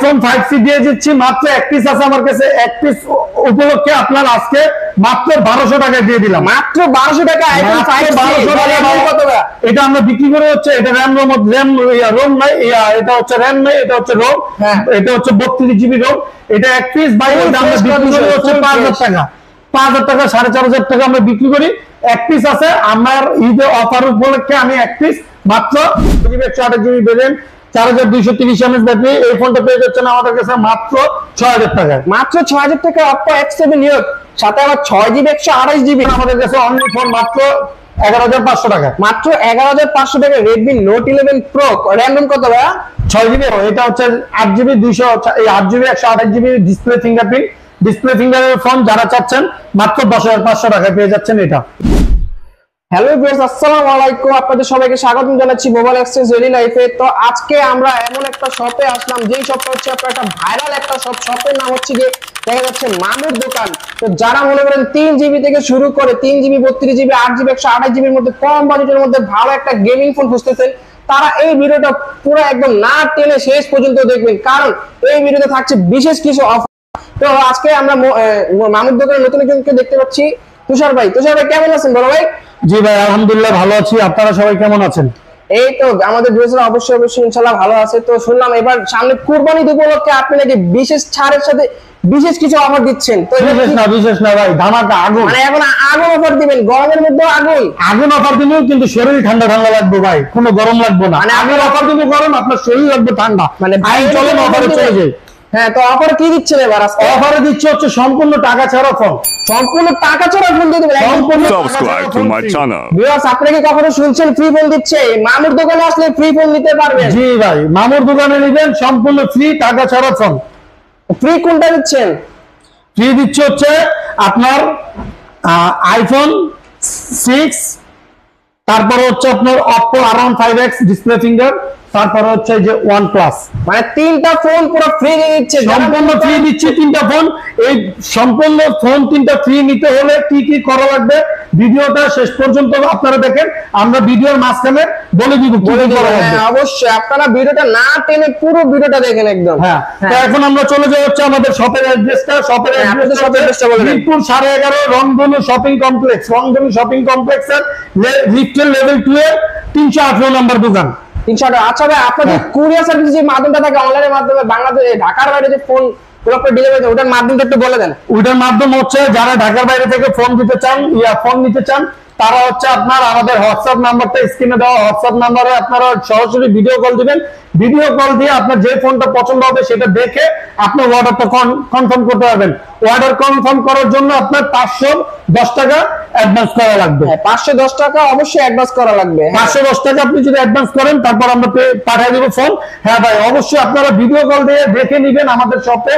IPhone 5C দিয়ে দিচ্ছি মাত্র এক পিস আছে আমার কাছে, এক পিস উপলক্ষে আপনার আজকে মাত্র 1200 টাকায় দিয়ে দিলাম। মাত্র 1200 টাকা আইফোন 5C। এটা আমরা বিক্রি করে হচ্ছে, এটা রোম নাই, এটা হচ্ছে র‍্যাম নাই, এটা হচ্ছে রোম, এটা হচ্ছে 32GB রোম। এটা এক পিস ভাই আমরা বিক্রি করে হচ্ছে 5000 টাকা, 5000 টাকা 4500 টাকা আমরা বিক্রি করি। এক পিস আছে আমার ঈদে অফার উপলক্ষে আমি এক পিস মাত্র 128GB ভেরিয়েন্ট 4230 mAh ব্যাটারি, এই ফোনটা পেয়ে যাচ্ছেন আমাদের কাছে মাত্র 6000 টাকায়। মাত্র 6000 টাকা Oppo X7 Neo, সাথে আবার 6GB 128GB আমাদের কাছে অনলি ফোন মাত্র 11500 টাকা। মাত্র 11500 টাকা Redmi Note 11 Pro। র‍্যাম কত ভাইয়া? 6GB। এটা হচ্ছে 8GB 8GB 128GB display fingerprint, display ফিঙ্গারের ফোন যারা চাচ্ছেন মাত্র 10500 টাকায় পেয়ে যাচ্ছেন এটা। হ্যালো ভিউয়ার্স, আসসালামু আলাইকুম, আপনাদের সবাইকে স্বাগত জানাচ্ছি মোবাইল এক্সচেঞ্জ ডেইলি লাইফে। তো আজকে আমরা এমন একটা শপে আসলাম, যেই শপটা হচ্ছে আপনার একটা ভাইরাল একটা শপ। শপের নাম হচ্ছে গিয়ে দেখা যাচ্ছে মামুর দোকান। তো যারা মনে করেন 3GB থেকে শুরু করে 3GB 32GB 8GB 128GB এর মধ্যে কম বাজেটের মধ্যে ভালো একটা গেমিং ফোন খুঁজতেছেন, তারা এই ভিডিওটা পুরো একদম না টেনে শেষ পর্যন্ত দেখবেন, কারণ এই ভিডিওতে থাকছে বিশেষ কিছু অফার। তো আজকে আমরা মামুর দোকানে নতুন একজনকে দেখতে পাচ্ছি, তুষার ভাই। তুষার ভাই কেমন আছেন বড় ভাই? জি ভাই আলহামদুলিল্লাহ ভালো আছি, আপনারা সবাই কেমন আছেন? এই তো আমাদের ভিউয়ার্সরা অবশ্যই ইনশাআল্লাহ ভালো আছে। তো শুনলাম এবার সামনে কুরবানি ঈদ উপলক্ষে আপনি নাকি বিশেষ ছাড়ের সাথে বিশেষ কিছু অফার দিচ্ছেন। তো বিশেষ না ভাই, ধামাকা আগুন, মানে এখন আগুন অফার দিবেন, গরমের মধ্যে আগুন অফার দিবেন, কিন্তু শরীর ঠান্ডা ঠান্ডা লাগবে ভাই, কোনো গরম লাগবে না। মানে আগুন অফার দিব গরম, আপনার শরীর লাগবে ঠান্ডা। মানে ভাই চলেন অফারে চলে যাই। হ্যাঁ, তো অফার কি দিচ্ছেন এবার? অফারে দিচ্ছে হচ্ছে সম্পূর্ণ টাকা ছাড়া ফোন, সম্পূর্ণ টাকা ছাড়া ফোন দিয়ে দেবেন। Subscribe to my channel. Viewers, আপনি কি কখনো শুনছেন ফ্রি ফোন দিচ্ছে? মামুর দোকানে আসলে ফ্রি ফোন নিতে পারবেন। জি ভাই, মামুর দোকানে নেবেন সম্পূর্ণ ফ্রি, টাকা ছাড়া ফোন। ফ্রি কোনটা দিচ্ছেন? ফ্রি দিচ্ছে হচ্ছে আপনার আইফোন 6, তারপর হচ্ছে আপনার Oppo R15X ডিসপ্লে ফিঙ্গার, তারপর হচ্ছে যে OnePlus, মানে তিনটা ফোন পুরো ফ্রি দিয়ে দিচ্ছে, সম্পূর্ণ ফ্রি দিচ্ছে তিনটা ফোন। এই সম্পূর্ণ ফোন তিনটা ফ্রি নিতে হলে কি কি করা লাগবে ভিডিওটা শেষ পর্যন্ত আপনারা দেখেন, আমরা ভিডিওর মাঝখানে বলে দিব কি কি করা লাগবে। অবশ্যই আপনারা ভিডিওটা না টেনে পুরো ভিডিওটা দেখেন একদম। হ্যাঁ, তো এখন আমরা চলে যাই হচ্ছে আমাদের শপের অ্যাড্রেসটা। শপের অ্যাড্রেসটা বলে মিরপুর 11.5 রংধনু শপিং কমপ্লেক্স, রংধনু শপিং কমপ্লেক্সের লিফটের লেভেল 2 এর 318 নম্বর দোকান। 300। আচ্ছা ভাই, আপনাদের কুরিয়ার সার্ভিস যে মাধ্যমটা থাকে অনলাইনের মাধ্যমে বাংলাদেশে ঢাকার বাইরে যে ফোন ডেলিভারি, ওটার মাধ্যমটা একটু বলে দেন। ওটার মাধ্যম হচ্ছে যারা ঢাকার বাইরে থেকে ফোন দিতে চান, ফোন নিতে চান, তারা হচ্ছে আপনার আমাদের হোয়াটসঅ্যাপ নাম্বারটা স্ক্রিনে দেওয়া হোয়াটসঅ্যাপ নাম্বারে আপনারা সরাসরি ভিডিও কল দিবেন। ভিডিও কল দিয়ে আপনার যে ফোনটা পছন্দ হবে সেটা দেখে আপনার অর্ডারটা কনফার্ম করতে পারবেন। অর্ডার কনফার্ম করার জন্য আপনার 510 টাকা অ্যাডভান্স করা লাগবে। 510 টাকা অবশ্যই অ্যাডভান্স করা লাগবে। 510 টাকা আপনি যদি অ্যাডভান্স করেন, তারপর আমরা পাঠিয়ে দেবো ফোন। হ্যাঁ ভাই, অবশ্যই আপনারা ভিডিও কল দিয়ে দেখে নেবেন আমাদের শপে,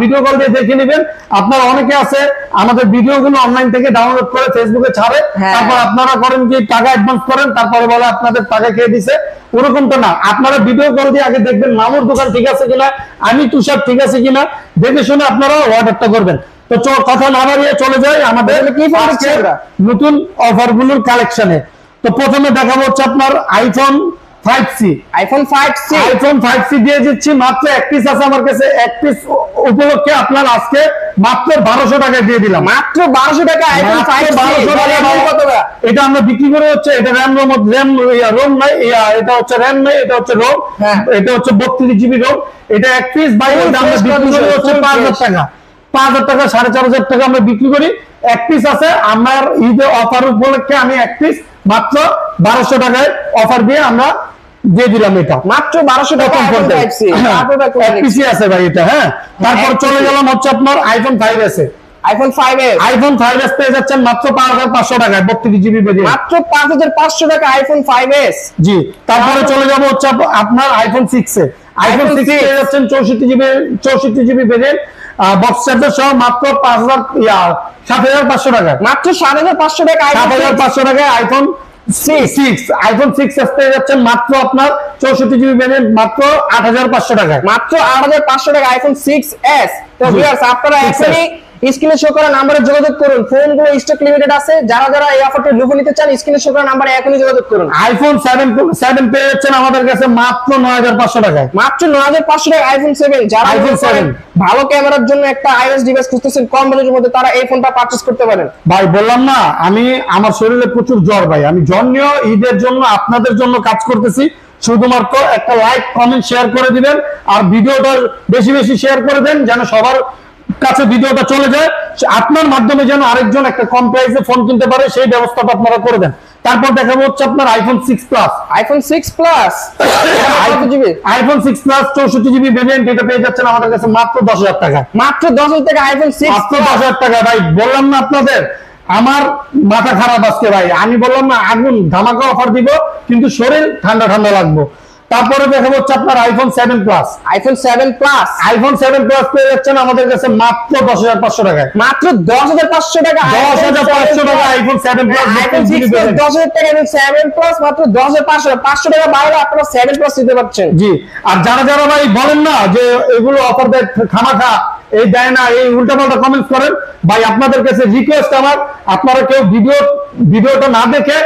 ভিডিও কল দিয়ে দেখে নেবেন। আপনারা অনেকে আছে আমাদের ভিডিওগুলো অনলাইন থেকে ডাউনলোড করে ফেসবুকে ছাড়ে, তারপর আপনারা করেন কি টাকা অ্যাডভান্স করেন, তারপরে বলে আপনাদের টাকা খেয়ে দিছে। ওরকমটা না, আপনারা ভিডিও কল দিয়ে আগে দেখবেন মামুর দোকান ঠিক আছে কিনা, আমি তুষার ঠিক আছে কিনা, দেখে শুনে আপনারা অর্ডারটা করবেন। তো কথা না বাড়িয়ে চলে যাই আমাদের নতুন অফারগুলোর কালেকশনে। তো প্রথমে দেখাবো হচ্ছে আপনার আইফোন 5C। আইফোন 5C দিয়ে দিচ্ছি মাত্র এক পিস আছে আমার কাছে, এক পিস উপলক্ষে আপনার আজকে মাত্র 1200 টাকায় দিয়ে দিলাম। মাত্র 1200 টাকা আইফোন 5C। এটা আমরা বিক্রি করে হচ্ছে, এটা রোম নাই, এটা হচ্ছে র‍্যাম নাই, এটা হচ্ছে রোম, এটা হচ্ছে 32GB রোম। এটা এক পিস ভাই আমরা বিক্রি করে হচ্ছে 5000 টাকা, 5000 টাকা 4500 টাকা আমরা বিক্রি করি। এক পিস আছে আমার ঈদে অফার উপলক্ষে আমি এক পিস মাত্র 1200 টাকায় অফার দিয়ে আমরা দিয়ে দিলাম। এটা মাত্র 1200 টাকা এক পিসি আছে ভাই এটা। হ্যাঁ, তারপর চলে গেলাম হচ্ছে আপনার আইফোন 5S। আইফোন 5S পেয়ে যাচ্ছেন মাত্র 5500 টাকায় 32GB ভেরিয়েন্ট, মাত্র 5500 টাকা আইফোন 5S। জি, তারপরে চলে যাব হচ্ছে আপনার আইফোন 6 এ। আইফোন 6 পেয়ে যাচ্ছেন 64GB ভেরিয়েন্ট, বক্স চার্জার সহ মাত্র 7500 টাকা, মাত্র 7500 টাকা 7500 টাকায় আইফোন 6 পেয়ে যাচ্ছেন মাত্র আপনার 64GB ভেরিয়েন্ট মাত্র 8500 টাকায়, মাত্র 8500 টাকা আইফোন 6s। তো ভিউয়ার্স, আপনারা স্ক্রিনে শো করা নম্বরে যোগাযোগ করুন। ফোনগুলো স্টক লিমিটেড আছে, যারা যারা এই অফারটি লুফে নিতে চান স্ক্রিনে শো করা নম্বরে এখনই যোগাযোগ করুন। আইফোন 7 পেয়ে যাচ্ছেন আমাদের কাছে মাত্র 9500 টাকায়। মাত্র 9500 টাকায় আইফোন 7। যারা iPhone 7 ভালো ক্যামেরার জন্য একটা আইওএস ডিভাইস খুঁজতেছেন কম বাজেটের মধ্যে, তারা এই ফোনটা পারচেজ করতে পারেন। ভাই বললাম না, আমার শরীরে প্রচুর জ্বর ভাই, আমি জ্বর নিয়ে ঈদের জন্য আপনাদের জন্য কাজ করতেছি। শুধুমাত্র একটা লাইক কমেন্ট শেয়ার করে দিবেন, আর ভিডিওটা বেশি বেশি শেয়ার করে দেন যেন সবার কাছে ভিডিওটা চলে যায়, আপনার মাধ্যমে যেন আরেকজন একটা কম প্রাইসে ফোন কিনতে পারে সেই ব্যবস্থাটা আপনারা করে দেন। তারপর দেখাবো হচ্ছে আপনার iPhone 6 plus. IPhone 6 plus iPhone 6 plus 64GB variant, এটা পেয়ে যাচ্ছেন আমাদের কাছে মাত্র 10,000 টাকা। মাত্র 10,000 টাকা আইফোন 6 মাত্র 10,000 টাকা। ভাই বললাম না আপনাদের, আমার মাথা খারাপ আজকে ভাই, আমি বললাম না আগুন ধামাকা অফার দিব, কিন্তু শরীর ঠান্ডা ঠান্ডা লাগবে। তারপরে দেখাবো হচ্ছে আপনার আইফোন 7 প্লাস। আইফোন 7 প্লাস পেয়ে যাচ্ছেন আমাদের কাছে মাত্র 10,500 টাকায়। মাত্র 10,500 টাকা 10,500 টাকা আইফোন 7 প্লাস। আইফোন 6 প্লাস 10,000 টাকা এবং 7 প্লাস মাত্র 10,500 500 টাকা বাড়লে আপনারা 7 প্লাস নিতে পারছেন। জি, আর যারা যারা ভাই বলেন না যে এগুলো অফার দেয় খামাখা, এই দেয় না, এই উল্টাপাল্টা কমেন্টস করেন, ভাই আপনাদের কাছে রিকোয়েস্ট আমার, আপনারা কেউ ভিডিওটা না দেখে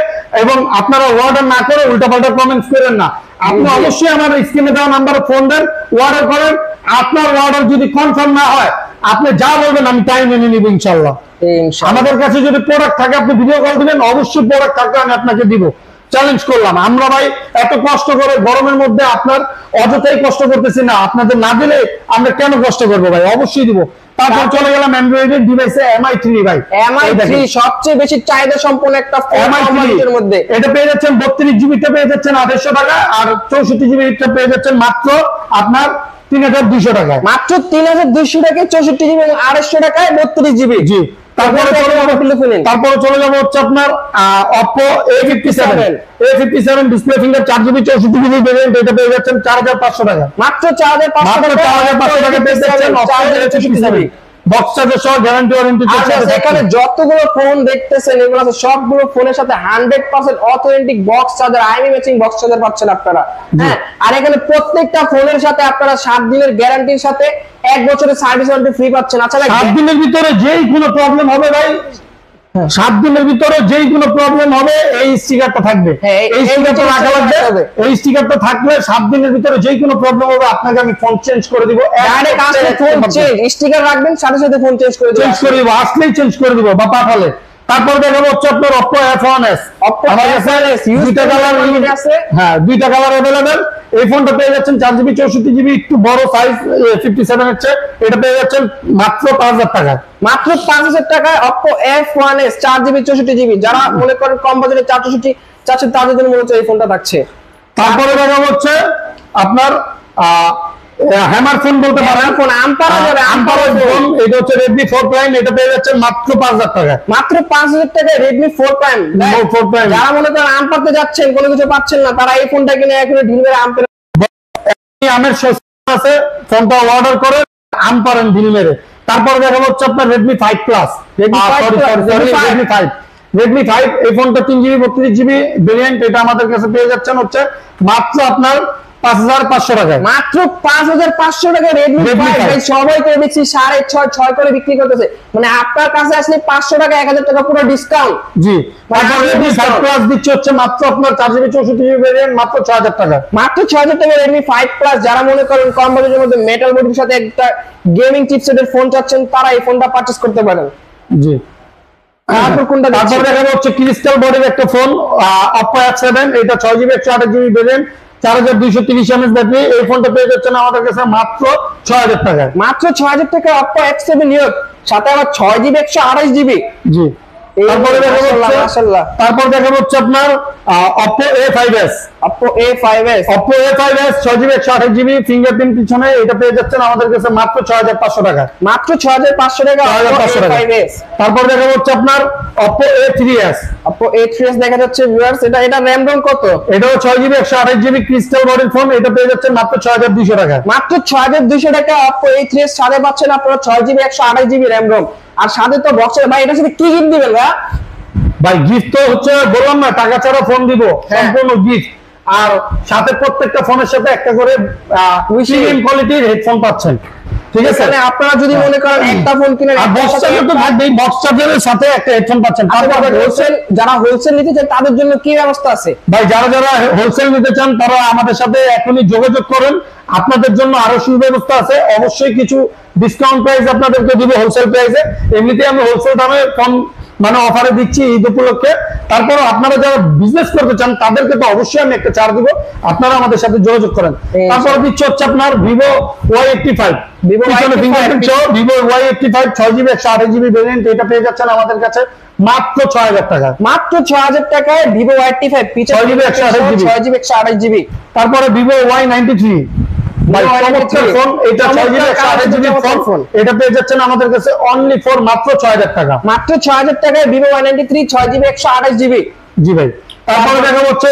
এবং আপনারা অর্ডার না করে উল্টাপাল্টা কমেন্টস করেন না। আপনি অবশ্যই আমার স্ক্রিনে দেওয়া নাম্বারে ফোন দেন, অর্ডার করেন। আপনার অর্ডার যদি কনফার্ম না হয়, আপনি যা বলবেন আমি টাইম মেনে নিব ইনশাআল্লাহ। আমাদের কাছে যদি প্রোডাক্ট থাকে আপনি ভিডিও কল দিবেন, অবশ্যই প্রোডাক্ট থাকলে আমি আপনাকে দিব। চ্যালেঞ্জ করলাম, আমরা ভাই এত কষ্ট করে গরমের মধ্যে আপনার অযথাই কষ্ট করতেছি না, আপনাদের না দিলে আমরা কেন কষ্ট করবো ভাই, অবশ্যই দিব। তারপর চলে গেলাম অ্যান্ড্রয়েডের ডিভাইসে MI3 ভাই। MI3 সবচেয়ে বেশি চাহিদা সম্পন্ন একটা ফোন এর মধ্যে। এটা পেয়ে যাচ্ছেন 32GB টা পেয়ে যাচ্ছেন 2800 টাকা, আর 64GB টা পেয়ে যাচ্ছেন মাত্র আপনার 3200 টাকায়। মাত্র 3200 টাকায় 64GB এবং 2800 টাকায় 32GB। জি, তারপরে চলে যাবো হচ্ছে আপনার Oppo A57 display finger 4GB 64GB variant, এটা পেয়ে যাচ্ছেন 4500 টাকা। মাত্র 4500 টাকা পেয়ে যাচ্ছেন Oppo A57 বক্স চার্জার সহ গ্যারান্টি ওয়ারেন্টি। এখানে যতগুলো ফোন দেখতেছেন এগুলো আছে সবগুলো ফোনের সাথে 100% অথেন্টিক বক্স চার্জার, আইমি ম্যাচিং বক্স চার্জার পাচ্ছেন আপনারা। হ্যাঁ, আর এখানে প্রত্যেকটা ফোনের সাথে আপনারা 7 দিনের গ্যারান্টির সাথে 1 বছরের সার্ভিস ওয়ারেন্টি ফ্রি পাচ্ছেন। আচ্ছা ভাই, 7 দিনের ভিতরে যেই কোনো প্রবলেম হবে ভাই, 7 দিনের ভিতরে যেই কোনো প্রবলেম হবে এই স্টিকারটা থাকবে, এই স্টিকারটা রাখা লাগবে। এই স্টিকারটা থাকলে 7 দিনের ভিতরে যেই কোনো প্রবলেম হবে আপনাকে আমি ফোন চেঞ্জ করে দিব। ডাইরেক্ট আসলে ফোন চেঞ্জ, স্টিকার রাখবেন সাথে সাথে ফোন চেঞ্জ করে দিব, আসলেই চেঞ্জ করে দিব বা পাঠালে। তারপর দেখাবো হচ্ছে আপনার Oppo F1s। আমার কাছে দুইটা কালার আছে, হ্যাঁ দুইটা কালার अवेलेबल। এই ফোনটা পেয়ে যাচ্ছেন 4GB 64GB একটু বড় সাইজ 57 এর চেয়ে, এটা পেয়ে যাচ্ছেন মাত্র 5000 টাকায়। মাত্র 5000 টাকায় Oppo F1s 4GB 64GB। যারা মনে করেন কম বাজেটে 464 চাচ্ছেন তাদের জন্য মূলত এই ফোনটা থাকছে। তারপরে দেখা হচ্ছে আপনার হ্যামার ফোন বলতে পারেন, ফোন আম্পার ফোন, এটা হচ্ছে Redmi 4 Prime, এটা পেয়ে যাচ্ছেন মাত্র 5000 টাকায়। মাত্র 5000 টাকায় Redmi 4 Prime। যারা মনে করেন আম পারতে যাচ্ছেন, কোনো কিছু পাচ্ছেন না, তারা এই ফোনটা কিনে এখন ঢিল মেরে আম পেরে আমের আছে, ফোনটা অর্ডার করে আম পারেন ঢিল মেরে। তারপরে দেখা হচ্ছে আপনার Redmi 5 Plus। Redmi 5 এই ফোনটা 3GB 32GB ভেরিয়েন্ট, এটা আমাদের কাছে পেয়ে যাচ্ছেন হচ্ছে মাত্র আপনার 5500 টাকায়। মাত্র 5500 টাকায় Redmi 5। সবাই তো দেখছি 6.5 করে বিক্রি করতেছে, মানে আপনার কাছে আসলে 500 টাকা 1000 টাকা পুরো ডিসকাউন্ট। জি, তারপর Redmi 5 Plus দিচ্ছে হচ্ছে মাত্র আপনার 4GB 64GB ভেরিয়েন্ট মাত্র 6000 টাকা। মাত্র 6000 টাকা Redmi 5 Plus। যারা মনে করেন কম বাজেটের মধ্যে মেটাল বডির সাথে একটা গেমিং চিপসেটের ফোন চাচ্ছেন, তারা এই ফোনটা পারচেজ করতে পারেন। জি, তারপর কোনটা তারপর দেখা যাচ্ছে ক্রিস্টাল বডির একটা ফোন Oppo F7, এটা 6GB 128GB variant, 4230 mAh battery. এই ফোনটা পেয়ে যাচ্ছেন আমাদের কাছে মাত্র 6000 টাকায়। মাত্র 6000 টাকা Oppo F7 নিয়োগ, সাথে আবার 6GB 128GB। জি, তারপরে দেখা হচ্ছে আপনার Oppo A5s। Oppo A5s 6GB 128GB fingerprint পিছনে, এটা পেয়ে যাচ্ছেন আমাদের কাছে মাত্র 6500 টাকা। মাত্র 6500 টাকা A5s। তারপর দেখা হচ্ছে আপনার Oppo A3s। Oppo A3s দেখা যাচ্ছে ভিউয়ার্স, এটা RAM ROM কত? এটাও 6GB 128GB ক্রিস্টাল বডির ফোন, এটা পেয়ে যাচ্ছেন মাত্র 6200 টাকা। মাত্র 6200 টাকা Oppo A3s সাথে পাচ্ছেন আপনারা 6GB 128GB RAM ROM, আর সাথে তো বক্সের। ভাই এটার সাথে কি গিফট দিবেন ভাই? গিফট তো হচ্ছে বললাম না, টাকা ছাড়া ফোন দিব, সম্পূর্ণ গিফট। আর সাথে প্রত্যেকটা ফোনের সাথে একটা করে প্রিমিয়াম কোয়ালিটির হেডফোন পাচ্ছেন। ঠিক আছে, এখানে আপনারা যদি মনে করেন একটা ফোন কিনেন, আর বক্স চার্জার তো থাকবেই, বক্স চার্জারের সাথে একটা হেডফোন পাচ্ছেন। হোলসেল, যারা হোলসেল নিতে চান তাদের জন্য কি ব্যবস্থা আছে? ভাই যারা যারা হোলসেল নিতে চান তারা আমাদের সাথে এখনই যোগাযোগ করেন, আপনাদের জন্য আরো সুব্যবস্থা আছে। অবশ্যই কিছু ডিসকাউন্ট প্রাইস আপনাদেরকে দিব হোলসেল প্রাইসে। এমনিতে আমি হোলসেল দামে কম মানে অফারে দিচ্ছি ঈদ উপলক্ষে। তারপর আপনারা যারা বিজনেস করতে চান তাদেরকে তো অবশ্যই আমি একটা ছাড় দিব, আপনারা আমাদের সাথে যোগাযোগ করেন। তারপর দিচ্ছি হচ্ছে আপনার ভিভো Y85, Vivo ফিঙ্গারপ্রিন্ট সহ Vivo Y85 6GB 128GB variant, এটা পেয়ে যাচ্ছেন আমাদের কাছে মাত্র 6000 টাকা। মাত্র 6000 টাকায় ভিভো Y85 পিছনে 6GB 6GB 128GB। তারপরে ভিভো Y93 ভাই চমৎকার ফোন, এটা 6GB 128GB ফোন, এটা পেয়ে যাচ্ছেন আমাদের কাছে অনলি ফর মাত্র 6000 টাকা। মাত্র 6000 টাকায় ভিভো Y93 6GB 128GB। জি ভাই। তারপরে দেখা হচ্ছে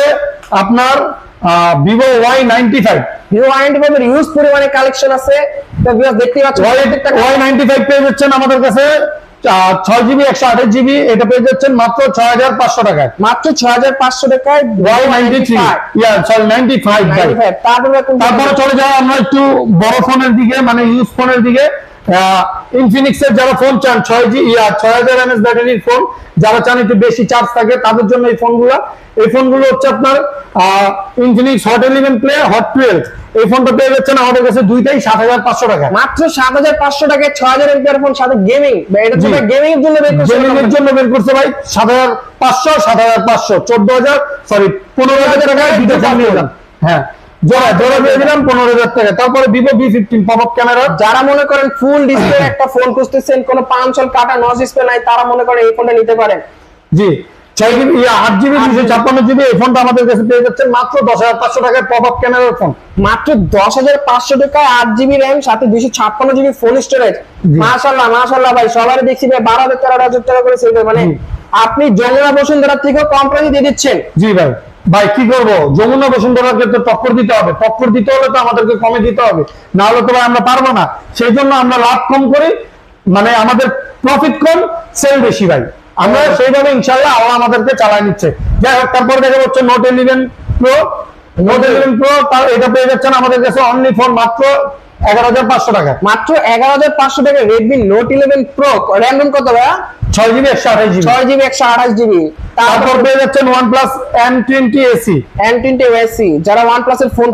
আপনার ভিভো Y95, ভিভো Y95 এর হিউজ পরিমাণে কালেকশন আছে, তো ভিউয়ার্স দেখতে পাচ্ছেন। Y95 পেয়ে যাচ্ছেন আমাদের কাছে 6GB 128GB, এটা পেয়ে যাচ্ছেন মাত্র 6500 টাকায়। মাত্র 6500 টাকায় Y93 সরি 95 ভাই। 95। তারপরে চলে যাই আমরা একটু বড় ফোনের দিকে, মানে ইউজ ফোনের দিকে। ইনফিনিক্স এর যারা ফোন চান 6000 mAh ব্যাটারির ফোন, যারা চান একটু বেশি চার্জ থাকে তাদের জন্য এই ফোনগুলো হচ্ছে আপনার ইনফিনিক্স হট 11 প্লে, হট 12। এই ফোনটা পেয়ে যাচ্ছেন আমাদের কাছে দুইটাই 7500 টাকা। মাত্র 7500 টাকায় 6000 এমপিআর ফোন, সাথে গেমিং। এটা তো গেমিং এর জন্য বের করছে, গেমিং এর জন্য বের করছে ভাই 7500 14000 সরি 15000 টাকায় ভিডিও ফোন নিয়ে যান। হ্যাঁ জোড়া দিয়ে দিলাম 15000 টাকা। তারপরে ভিভো V15 পপআপ ক্যামেরা, যারা মনে করেন ফুল ডিসপ্লে একটা ফোন খুঁজতেছেন, কোনো পাঞ্চল কাটা নচ ডিসপ্লে নাই, তারা মনে করেন এই ফোনটা নিতে পারেন। জি 6GB 8GB 256GB এই ফোনটা আমাদের কাছে পেয়ে যাচ্ছেন মাত্র 10500 টাকায় পপআপ ক্যামেরার ফোন। মাত্র 10500 টাকায় 8GB RAM সাথে 256GB ফোন স্টোরেজ। মাশাআল্লাহ মাশাআল্লাহ ভাই, সবারই দেখছি ভাই 12000 13,000 টাকা করে সেল, মানে আপনি যমুনা বসুন্ধরা থেকেও কম প্রাইসে দিয়ে দিচ্ছেন। জি ভাই। ভাই কি করব, যমুনা বসুন্ধরার ক্ষেত্রে টক্কর দিতে হবে, টক্কর দিতে হলে তো আমাদেরকে কমে দিতে হবে, না হলে তো ভাই আমরা পারবো না। সেই জন্য আমরা লাভ কম করি, মানে আমাদের প্রফিট কম, সেল বেশি ভাই। আমরা সেইভাবে ইনশাআল্লাহ আল্লাহ আমাদেরকে চালায় নিচ্ছে। যাই হোক, তারপর দেখা হচ্ছে নোট 11 প্রো, এটা পেয়ে যাচ্ছেন আমাদের কাছে অনলি ফর মাত্র 11500 টাকা। মাত্র 11500 টাকা রেডমি নোট 11 প্রো, র‍্যাম কত ভাই? 6GB 128GB। 6GB 128GB। তারপর পেয়ে যাচ্ছেন OnePlus N20 AC। N20 AC, যারা OnePlus এর ফোন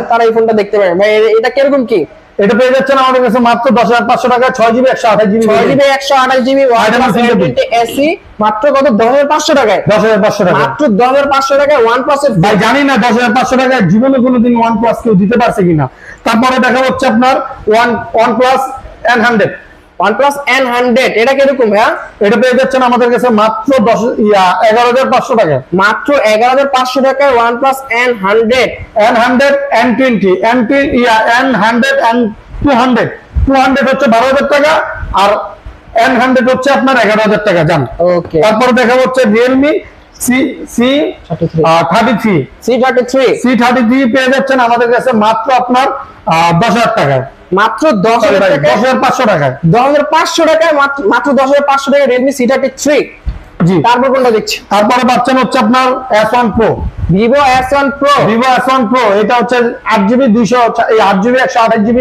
তারা এই ফোনটা দেখতে পারেন ভাই। এটা কিরকম কি? এটা পেয়ে যাচ্ছেন আমাদের কাছে মাত্র 10500 টাকা, 6GB 128GB। 6GB 128GB OnePlus N20 AC মাত্র কত? 10500 টাকায়। 10500 টাকা মাত্র 10500 টাকায় OnePlus এর ভাই। জানি না 10500 টাকায় জীবনে কোনোদিন OnePlus কেউ দিতে পারছে কিনা। তারপরে দেখা হচ্ছে আপনার OnePlus N100। OnePlus N100 এটা কিরকম ভাইয়া? এটা পেয়ে যাচ্ছেন আমাদের কাছে মাত্র 11500 টাকা। মাত্র 11500 টাকায় OnePlus N100 N100 N100 N200 হচ্ছে 12000 টাকা, আর N100 হচ্ছে আপনার 11000 টাকা। জান ওকে। তারপর দেখা হচ্ছে Realme C33 পেয়ে যাচ্ছেন আমাদের কাছে মাত্র আপনার 10000 টাকায়। মাত্র 10000 টাকায়, 10500 টাকায়, 10500 টাকায় মাত্র 10500 টাকায় Redmi C33। জি। তারপর কোনটা দেখছি? তারপরে পাচ্ছেন হচ্ছে আপনার S1 Pro, Vivo S1 Pro। Vivo S1 Pro এটা হচ্ছে 8GB 128GB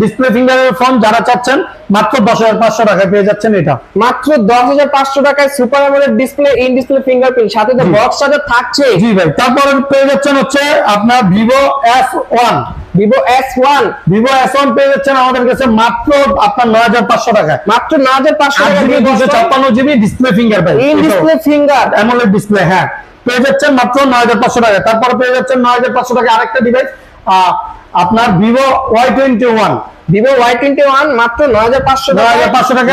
ডিসপ্লে ফিঙ্গারের ফোন, যারা চাচ্ছেন মাত্র 10500 টাকায় পেয়ে যাচ্ছেন এটা। মাত্র 10500 টাকায় super AMOLED display, in display fingerprint, সাথে তো বক্স চার্জার থাকছে। জি ভাই। তারপরে পেয়ে যাচ্ছেন হচ্ছে আপনার Vivo S1 পেয়ে যাচ্ছেন আমাদের কাছে মাত্র আপনার 9500 টাকায়। মাত্র 9500 টাকা 256GB ডিসপ্লে ফিঙ্গার ভাই, in display finger AMOLED display. হ্যাঁ, পেয়ে যাচ্ছেন মাত্র 9500 টাকা। তারপরে পেয়ে যাচ্ছেন 9500 টাকা আরেকটা ডিভাইস, আপনার Vivo Y21 মাত্র 9500 টাকা।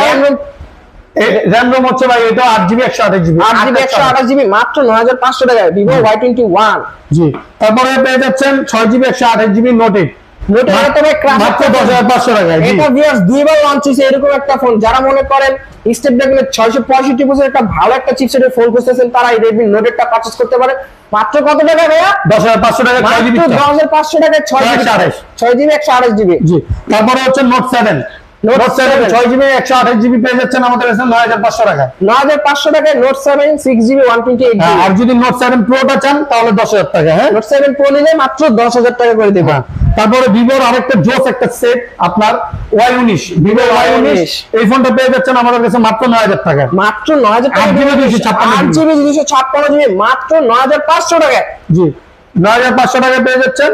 RAM ROM হচ্ছে ভাই এটা 8GB 128GB মাত্র 9500 টাকায় Vivo Y21। জি। তারপরে পেয়ে যাচ্ছেন 6GB 128GB Note 8 মাত্র 10500 টাকায়। এটা ভিউয়ার্স দুইবার লঞ্চ হয়েছে এরকম একটা ফোন। যারা মনে করেন স্ন্যাপড্রাগনের 665 একটা ভালো একটা চিপসেটের ফোন খুঁজতেছেন, তারা এই Redmi Note 8টা পারচেজ করতে পারে মাত্র কত টাকা ভাইয়া? 10500 টাকা, 10500 টাকায় 6GB 128GB। জি। তারপরে হচ্ছে Note 7 নোট 7 6GB 128GB পেয়ে যাচ্ছেন আমাদের কাছে 9500 টাকা। 9500 টাকায় নোট 7 6GB 128GB। আর যদি নোট 7 প্রোটা চান তাহলে 10000 টাকা। হ্যাঁ, নোট 7 প্রো নিলে মাত্র 10000 টাকা করে দেব। তারপরে ভিভোর আরেকটা জোস একটা সেট আপনার Y19, ভিভো Y19, এই ফোনটা পেয়ে যাচ্ছেন আমাদের কাছে মাত্র 9000 টাকা। মাত্র 9000 টাকা। 8GB 256GB মাত্র 9500 টাকায়। জি, 9500 টাকা পেয়ে যাচ্ছেন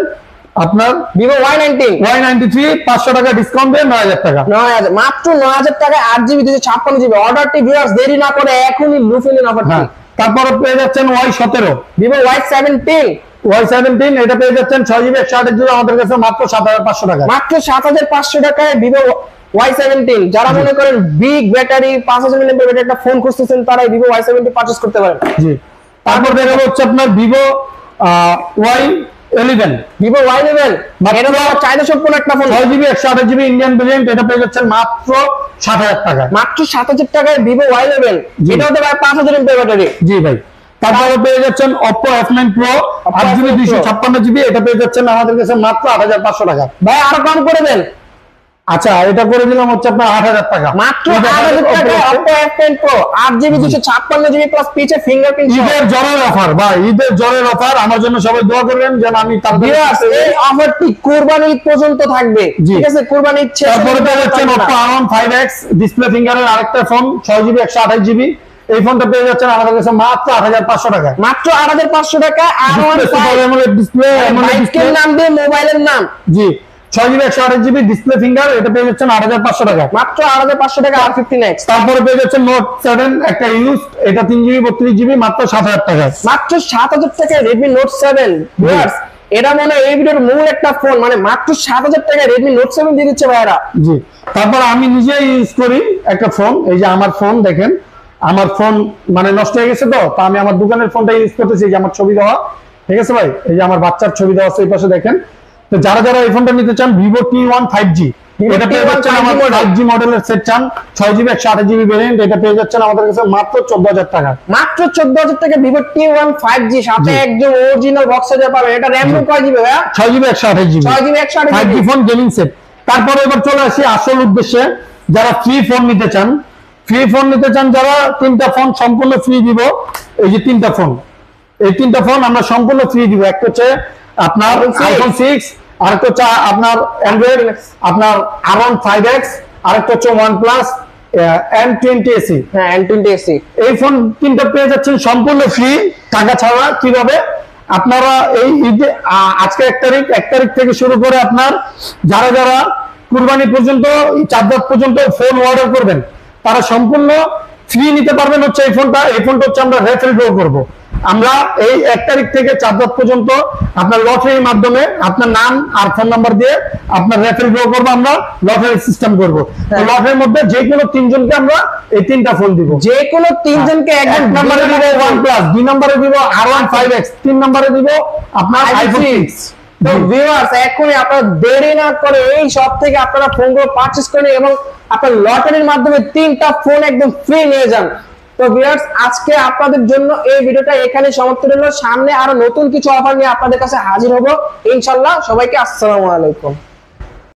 আপনার ভিভো Y93 500 টাকা ডিসকাউন্ট দিয়ে 9000 টাকা। 9000 মাত্র 9000 টাকায় 8GB 256GB। অর্ডারটি ভিউয়ার্স দেরি না করে এখনই লুফে নিন অফারটি। তারপরে পেয়ে যাচ্ছেন Y17, ভিভো Y17 এটা পেয়ে যাচ্ছেন 6GB 128GB আমাদের কাছে মাত্র 7500 টাকা। মাত্র 7500 টাকায় ভিভো Y17। যারা মনে করেন বিগ ব্যাটারি 5000 mAh ব্যাটারি একটা ফোন খুঁজতেছেন তারা এই ভিভো Y17 পারচেজ করতে পারেন। জি, তারপর দেখা হচ্ছে আপনার ভিভো Y11, ভিভো Y11 এটা তো চাইলে সম্পূর্ণ একটা phone. 6GB 128GB Indian variant, এটা পেয়ে যাচ্ছেন মাত্র 7000 টাকা। মাত্র 7000 টাকায় ভিভো Y11। এটা হতে পারে 5000 mAh ব্যাটারি। জি ভাই। তারপরে পেয়ে যাচ্ছেন Oppo F9 Pro 8GB 256GB, এটা পেয়ে যাচ্ছেন আমাদের কাছে মাত্র 8500 টাকা। ভাই আরো কম করে দেন। আচ্ছা, এটা করে দিলাম হচ্ছে আপনার 8000 টাকা। মাত্র 8000 টাকায় Oppo F10 Pro 8GB 256GB plus পিছে ফিঙ্গারপ্রিন্ট। ঈদের জোরের অফার ভাই, ঈদের জোরের অফার। আমার জন্য সবাই দোয়া করবেন যেন আমি এই অফারটি কুরবানি ঈদ পর্যন্ত থাকবে। ঠিক আছে, কুরবানি ঈদ শেষ। তারপরে পেয়ে যাচ্ছেন Oppo R1 5X ডিসপ্লে ফিঙ্গারের আরেকটা ফোন 6GB 128GB, এই ফোনটা পেয়ে যাচ্ছেন আমাদের কাছে মাত্র 8500 টাকা। মাত্র 8500 টাকা R1 ডিসপ্লে বাইকের নাম দিয়ে মোবাইলের নাম। জি, 6GB 128GB ডিসপ্লে ফিঙ্গার, এটা পেয়ে যাচ্ছেন 8500 টাকা। মাত্র 8500 টাকা R15X। তারপরে পেয়ে যাচ্ছেন নোট 7 একটা ইউজ, এটা 3GB 32GB মাত্র 7000 টাকা। মাত্র 7000 টাকায় Redmi Note 7। ভিউয়ার্স এটা মনে হয় এই ভিডিওর মূল একটা ফোন, মানে মাত্র 7000 টাকায় Redmi Note 7 দিয়ে দিচ্ছে ভাইরা। জি, তারপর আমি নিজে ইউজ করি একটা ফোন, এই যে আমার ফোন দেখেন, আমার ফোন মানে নষ্ট হয়ে গেছে, তো আমি আমার দোকানের ফোনটা ইউজ করতেছি। এই যে আমার ছবি দেওয়া, ঠিক আছে ভাই, এই যে আমার বাচ্চার ছবি দেওয়া আছে এই পাশে দেখেন। তো যারা যারা এই ফোনটা নিতে চান Vivo T1 5G, এটা পেয়ে যাচ্ছেন আমাদের 5G মডেলের সেট চান, 6GB 128GB ভেরিয়েন্ট, এটা পেয়ে যাচ্ছেন আমাদের কাছে মাত্র 14000 টাকা। মাত্র 14000 টাকা Vivo T1 5G, সাথে একদম অরিজিনাল বক্স সাজা পাবেন। এটা RAM রোম কয় জিবি ভাইয়া? 6GB 128GB 5G phone gaming set. তারপরে এবার চলে আসি আসল উদ্দেশ্যে, যারা ফ্রি ফোন নিতে চান, যারা 3টা ফোন সম্পূর্ণ ফ্রি দিব। এই যে 3টা ফোন, এই 3টা ফোন আমরা সম্পূর্ণ ফ্রি দিব। একটা হচ্ছে আপনার iPhone 6, আরেকটা হচ্ছে আপনার অ্যান্ড্রয়েড আপনার R1 5X, আরেকটা হচ্ছে OnePlus N20 SE। হ্যাঁ, N20 SE। এই ফোন 3টা পেয়ে যাচ্ছেন সম্পূর্ণ ফ্রি, টাকা ছাড়া। কিভাবে আপনারা এই আজকে 1 তারিখ থেকে শুরু করে আপনার যারা যারা কুরবানি পর্যন্ত 4 রাত পর্যন্ত ফোন অর্ডার করবেন, তারা সম্পূর্ণ ফ্রি নিতে পারবেন হচ্ছে এই ফোনটা। এই ফোনটা হচ্ছে আমরা রেফারেল ড্র করব। আমরা এই 1 তারিখ থেকে 4 রাত পর্যন্ত আপনার লটারির মাধ্যমে আপনার নাম আর ফোন নাম্বার দিয়ে আপনার রেফারেল ড্র করব। আমরা লটারি সিস্টেম করব। তো লটারির মধ্যে যে কোনো 3 জনকে আমরা এই 3টা ফোন দিব। যে কোনো 3 জনকে এক নম্বরে দিব OnePlus, 2 নম্বরে দিব R1 5X, 3 নম্বরে দিব আপনার iPhone 6। তো ভিউয়ার্স এখনই আপনারা দেরি না করে এই সব থেকে আপনারা ফোনগুলো পারচেজ করেন এবং আপনার লটারির মাধ্যমে 3টা ফোন একদম ফ্রি নিয়ে যান। তো ভিউয়ার্স আজকে আপনাদের জন্য এই ভিডিওটা এখানে সমাপ্ত হলো। সামনে আরো নতুন কিছু অফার নিয়ে আপনাদের কাছে হাজির হব ইনশাআল্লাহ। সবাইকে আসসালামু আলাইকুম।